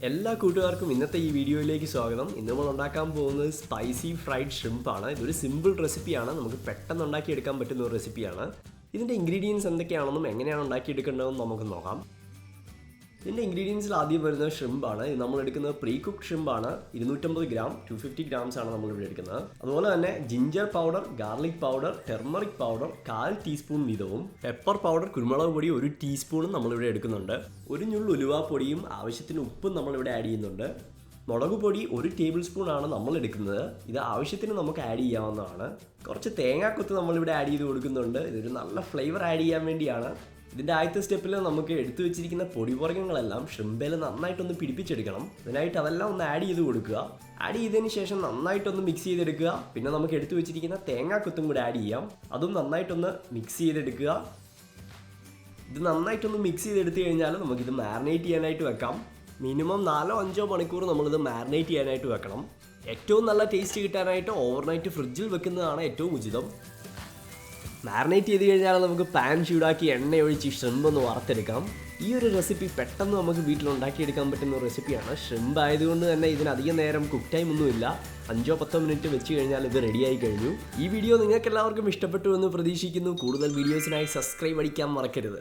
എല്ലാ കൂട്ടുകാർക്കും ഇന്നത്തെ ഈ വീഡിയോയിലേക്ക് സ്വാഗതം. ഇന്ന് നമ്മൾ ഉണ്ടാക്കാൻ പോകുന്നത് സ്പൈസി ഫ്രൈഡ് ഷ്രിംപ് ആണ്. ഇതൊരു സിമ്പിൾ റെസിപ്പിയാണ്, നമുക്ക് പെട്ടെന്ന് ഉണ്ടാക്കിയെടുക്കാൻ പറ്റുന്ന ഒരു റെസിപ്പിയാണ്. ഇതിൻ്റെ ഇൻഗ്രീഡിയൻസ് എന്തൊക്കെയാണെന്നും എങ്ങനെയാണ് ഉണ്ടാക്കിയെടുക്കേണ്ടതെന്നും നമുക്ക് നോക്കാം. ഇതിൻ്റെ ഇൻഗ്രീഡിയൻസിൽ ആദ്യം വരുന്നത് ഷ്രിമ്പാണ്. ഇത് നമ്മൾ എടുക്കുന്നത് പ്രീ കുക്ക്ഡ് ഷ്രിമ്പാണ്. 250 ഗ്രാം 250 ഗ്രാംസ് ആണ് നമ്മളിവിടെ എടുക്കുന്നത്. അതുപോലെ തന്നെ ginger powder, garlic powder, turmeric powder 1/4 teaspoon വീതവും, പെപ്പർ പൗഡർ കുരുമുളക് പൊടി 1 ടീസ്പൂണും നമ്മളിവിടെ എടുക്കുന്നുണ്ട്. ഒരു ഞുള്ളു ഉലുവാപ്പൊടിയും ആവശ്യത്തിന് ഉപ്പും നമ്മളിവിടെ ആഡ് ചെയ്യുന്നുണ്ട്. മുളക് പൊടി 1 ടേബിൾ സ്പൂൺ ആണ് നമ്മൾ എടുക്കുന്നത്. ഇത് ആവശ്യത്തിന് നമുക്ക് ആഡ് ചെയ്യാവുന്നതാണ്. കുറച്ച് തേങ്ങാക്കൊത്ത് നമ്മളിവിടെ ആഡ് ചെയ്ത് കൊടുക്കുന്നുണ്ട്. ഇതൊരു നല്ല ഫ്ലേവർ ആഡ് ചെയ്യാൻ വേണ്ടിയാണ്. ഇതിൻ്റെ ആദ്യത്തെ സ്റ്റെപ്പിൽ നമുക്ക് എടുത്തു വെച്ചിരിക്കുന്ന പൊടിവർഗ്ഗങ്ങളെല്ലാം ഷ്രിമ്പിൽ നന്നായിട്ടൊന്ന് പിടിപ്പിച്ചെടുക്കണം. അതിനായിട്ട് അതെല്ലാം ഒന്ന് ആഡ് ചെയ്ത് കൊടുക്കുക. ആഡ് ചെയ്തതിന് ശേഷം നന്നായിട്ടൊന്ന് മിക്സ് ചെയ്തെടുക്കുക. പിന്നെ നമുക്ക് എടുത്തു വെച്ചിരിക്കുന്ന തേങ്ങാക്കൊത്തും കൂടെ ആഡ് ചെയ്യാം. അതും നന്നായിട്ടൊന്ന് മിക്സ് ചെയ്തെടുക്കുക. ഇത് നന്നായിട്ടൊന്ന് മിക്സ് ചെയ്തെടുത്തു കഴിഞ്ഞാൽ നമുക്കിത് മാരിനേറ്റ് ചെയ്യാനായിട്ട് വെക്കാം. മിനിമം 4-5 മണിക്കൂർ നമ്മളിത് മാരിനേറ്റ് ചെയ്യാനായിട്ട് വെക്കണം. ഏറ്റവും നല്ല ടേസ്റ്റ് കിട്ടാനായിട്ട് ഓവർനൈറ്റ് ഫ്രിഡ്ജിൽ വെക്കുന്നതാണ് ഏറ്റവും ഉചിതം. മാരിനേറ്റ് ചെയ്ത് കഴിഞ്ഞാൽ നമുക്ക് പാൻ ചൂടാക്കി എണ്ണ ഒഴിച്ച് ഷ്രിമ്പ് ഒന്ന് വറുത്തെടുക്കാം. ഈ ഒരു റെസിപ്പി പെട്ടെന്ന് നമുക്ക് വീട്ടിലുണ്ടാക്കിയെടുക്കാൻ പറ്റുന്ന ഒരു റെസിപ്പിയാണ്. ഷ്രിമ്പ് ആയതുകൊണ്ട് തന്നെ ഇതിനധികം നേരം കുക്ക് ടൈം ഒന്നുമില്ല. 5-10 മിനിറ്റ് വെച്ച് കഴിഞ്ഞാൽ ഇത് റെഡിയായി കഴിഞ്ഞു. ഈ വീഡിയോ നിങ്ങൾക്ക് എല്ലാവർക്കും ഇഷ്ടപ്പെട്ടു എന്ന് പ്രതീക്ഷിക്കുന്നു. കൂടുതൽ വീഡിയോസിനായി സബ്സ്ക്രൈബ് അടിക്കാൻ മറക്കരുത്.